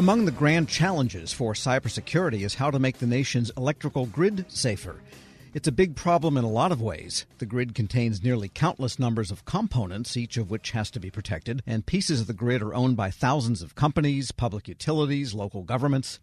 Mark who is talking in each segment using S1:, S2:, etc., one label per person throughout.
S1: Among the grand challenges for cybersecurity is how to make the nation's electrical grid safer. It's a big problem in a lot of ways. The grid contains nearly countless numbers of components, each of which has to be protected, and pieces of the grid are owned by thousands of companies, public utilities, local governments.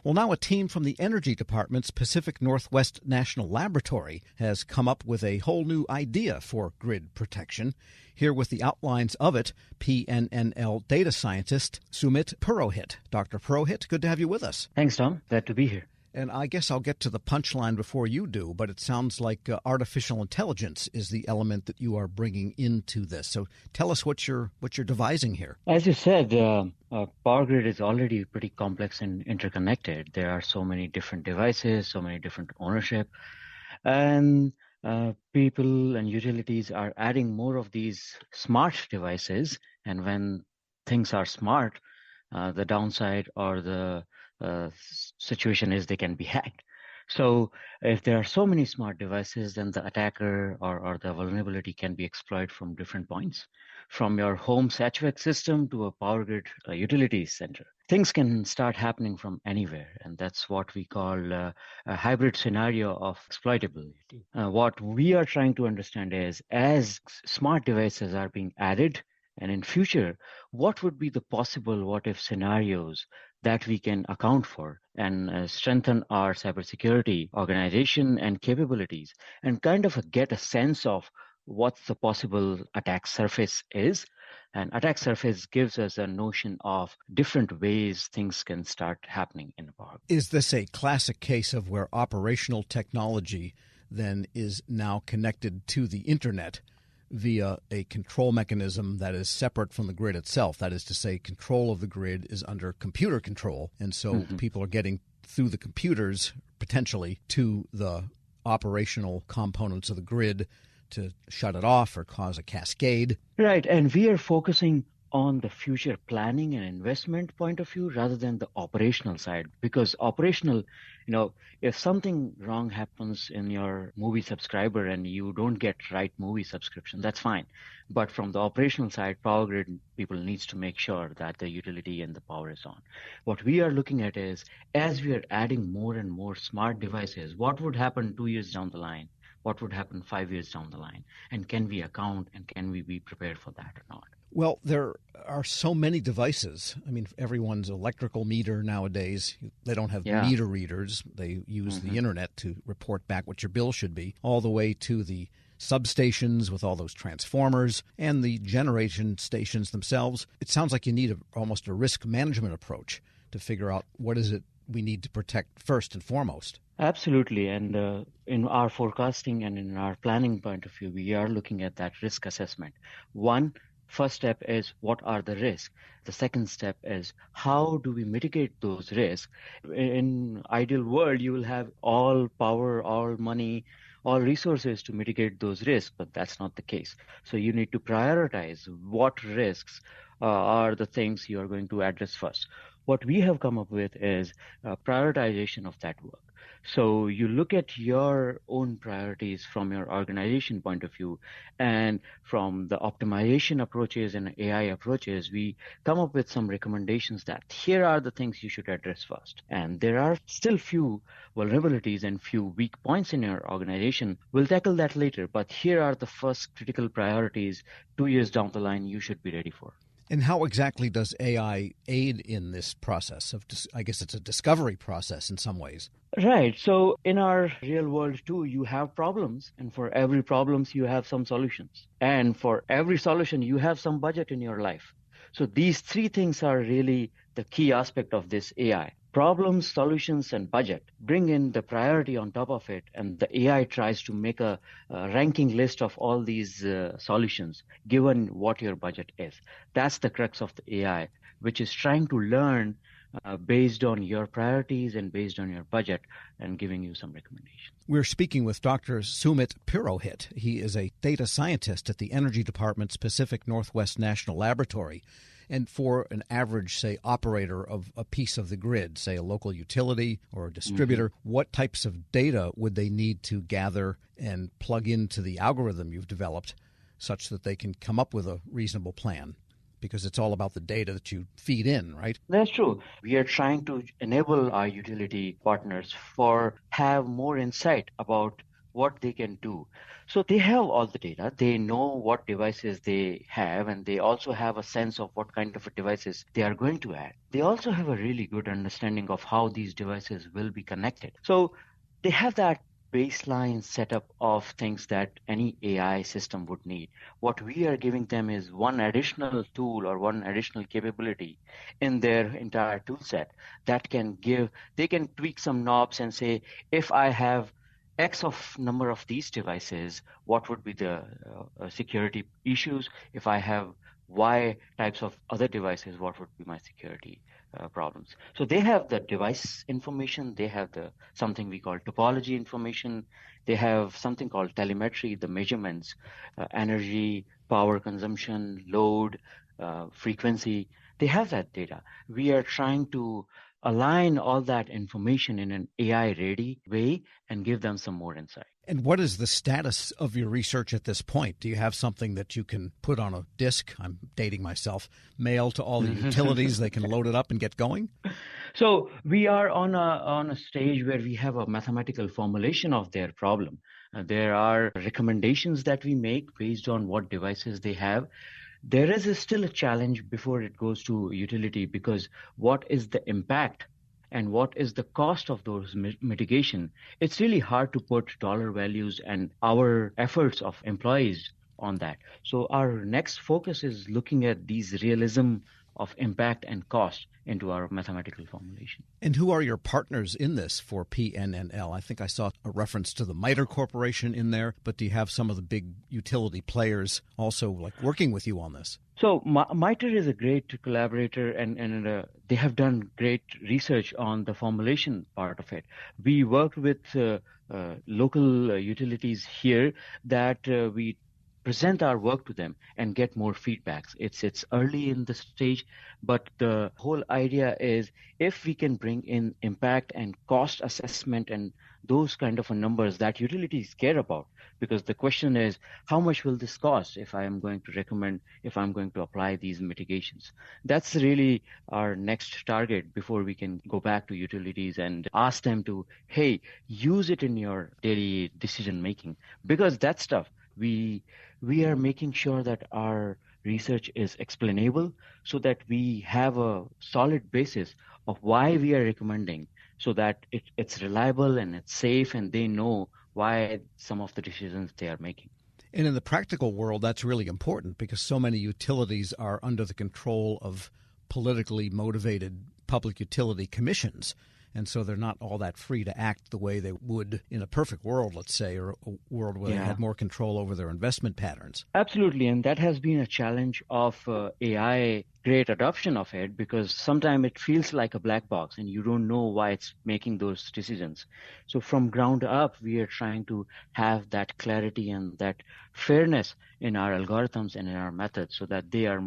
S1: Well, now a team from the Energy Department's Pacific Northwest National Laboratory has come up with a whole new idea for grid protection. Here with the outlines of it, PNNL data scientist Sumit Purohit. Dr. Purohit, good to have you with us.
S2: Thanks, Tom. Glad to be here.
S1: And I guess I'll get to the punchline before you do, but it sounds like artificial intelligence is the element that you are bringing into this. So tell us what you're devising here.
S2: As you said, power grid is already pretty complex and interconnected. There are so many different devices, so many different ownership, and people and utilities are adding more of these smart devices. And when things are smart, the downside or the situation is they can be hacked. So if there are so many smart devices, then the attacker or the vulnerability can be exploited from different points, from your home's HVAC system to a power grid utility center. Things can start happening from anywhere, and that's what we call a hybrid scenario of exploitability. What we are trying to understand is, as smart devices are being added, and in future, what would be the possible what-if scenarios that we can account for and strengthen our cybersecurity organization and capabilities, and kind of get a sense of what the possible attack surface is. And attack surface gives us a notion of different ways things can start happening in the power.
S1: Is this a classic case of where operational technology then is now connected to the internet via a control mechanism that is separate from the grid itself? That is to say, control of the grid is under computer control, and so people are getting through the computers potentially to the operational components of the grid to shut it off or cause a cascade.
S2: Right, and we are focusing on the future planning and investment point of view rather than the operational side, because operational, if something wrong happens in your movie subscriber and you don't get right movie subscription, that's fine. But from the operational side, power grid people needs to make sure that the utility and the power is on. What we are looking at is, as we are adding more and more smart devices, what would happen 2 years down the line? What would happen 5 years down the line? And can we account and can we be prepared for that or not?
S1: Well, there are so many devices. I mean, everyone's electrical meter nowadays, they don't have meter readers. They use the internet to report back what your bill should be, all the way to the substations with all those transformers and the generation stations themselves. It sounds like you need almost a risk management approach to figure out what is it we need to protect first and foremost.
S2: Absolutely. And in our forecasting and in our planning point of view, we are looking at that risk assessment. First step is, what are the risks? The second step is, how do we mitigate those risks? In ideal world, you will have all power, all money, all resources to mitigate those risks, but that's not the case. So you need to prioritize what risks are the things you are going to address first. What we have come up with is prioritization of that work. So you look at your own priorities from your organization point of view, and from the optimization approaches and AI approaches, we come up with some recommendations that here are the things you should address first. And there are still few vulnerabilities and few weak points in your organization. We'll tackle that later, but here are the first critical priorities 2 years down the line you should be ready for.
S1: And how exactly does AI aid in this process of, I guess it's a discovery process in some ways?
S2: Right. So in our real world too, you have problems, and for every problems you have some solutions. And for every solution, you have some budget in your life. So these three things are really the key aspect of this AI. Problems, solutions, and budget. Bring in the priority on top of it, and the AI tries to make a ranking list of all these solutions, given what your budget is. That's the crux of the AI, which is trying to learn based on your priorities and based on your budget, and giving you some recommendations.
S1: We're speaking with Dr. Sumit Purohit. He is a data scientist at the Energy Department's Pacific Northwest National Laboratory. And for an average, say, operator of a piece of the grid, say a local utility or a distributor, what types of data would they need to gather and plug into the algorithm you've developed such that they can come up with a reasonable plan? because it's all about the data that you feed in, right?
S2: That's true. We are trying to enable our utility partners for have more insight about what they can do. So they have all the data. They know what devices they have, and they also have a sense of what kind of devices they are going to add. They also have a really good understanding of how these devices will be connected. So they have that baseline setup of things that any AI system would need. What we are giving them is one additional tool or one additional capability in their entire tool set that can give, they can tweak some knobs and say, if I have X of number of these devices, what would be the security issues? If I have Y types of other devices, what would be my security problems? So they have the device information, they have the something we call topology information, they have something called telemetry, the measurements, energy, power consumption, load, frequency. They have that data. We are trying to align all that information in an AI-ready way and give them some more insight.
S1: And what is the status of your research at this point? Do you have something that you can put on a disk? I'm dating myself. Mail to all the utilities, they can load it up and get going?
S2: So we are on a stage where we have a mathematical formulation of their problem. There are recommendations that we make based on what devices they have. There is still a challenge before it goes to utility, because what is the impact and what is the cost of those mitigation? It's really hard to put dollar values and our efforts of employees on that. So our next focus is looking at these realism of impact and cost into our mathematical formulation.
S1: And who are your partners in this for PNNL? I think I saw a reference to the MITRE Corporation in there, but do you have some of the big utility players also like working with you on this?
S2: So MITRE is a great collaborator, and they have done great research on the formulation part of it. We worked with local utilities here that we present our work to them and get more feedbacks. It's early in the stage, but the whole idea is if we can bring in impact and cost assessment and those kind of numbers that utilities care about, because the question is, how much will this cost if I am going to recommend, if I'm going to apply these mitigations? That's really our next target before we can go back to utilities and ask them to, hey, use it in your daily decision making, because that stuff we are making sure that our research is explainable so that we have a solid basis of why we are recommending, so that it's reliable and it's safe and they know why some of the decisions they are making.
S1: And in the practical world, that's really important because so many utilities are under the control of politically motivated public utility commissions. And so they're not all that free to act the way they would in a perfect world, let's say, or a world where they had more control over their investment patterns.
S2: Absolutely. And that has been a challenge of AI, great adoption of it, because sometimes it feels like a black box and you don't know why it's making those decisions. So from ground up, we are trying to have that clarity and that fairness in our algorithms and in our methods so that they have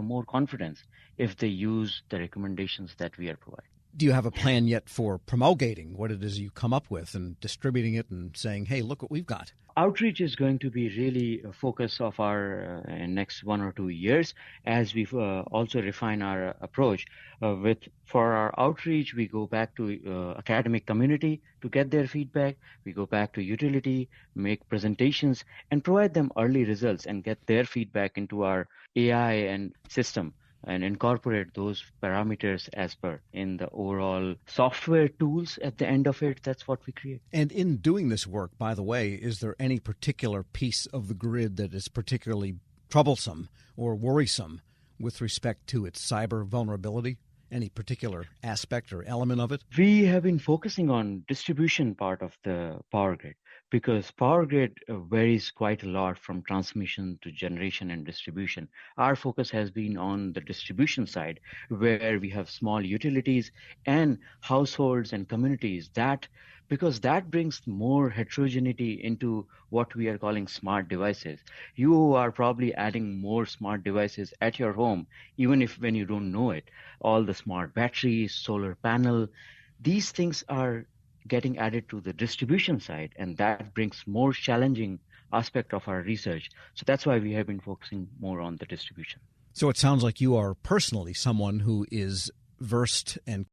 S2: more confidence if they use the recommendations that we are providing.
S1: Do you have a plan yet for promulgating what it is you come up with and distributing it and saying, hey, look what we've got?
S2: Outreach is going to be really a focus of our next 1 or 2 years as we also refine our approach. For our outreach, we go back to academic community to get their feedback. We go back to utility, make presentations, and provide them early results and get their feedback into our AI and system, and incorporate those parameters as per in the overall software tools at the end of it. That's what we create.
S1: And in doing this work, by the way, is there any particular piece of the grid that is particularly troublesome or worrisome with respect to its cyber vulnerability? Any particular aspect or element of it?
S2: We have been focusing on distribution part of the power grid, because power grid varies quite a lot from transmission to generation and distribution. Our focus has been on the distribution side, where we have small utilities and households and communities, because that brings more heterogeneity into what we are calling smart devices. You are probably adding more smart devices at your home, even if when you don't know it. All the smart batteries, solar panel, these things are getting added to the distribution side, and that brings more challenging aspect of our research. So that's why we have been focusing more on the distribution.
S1: So it sounds like you are personally someone who is versed and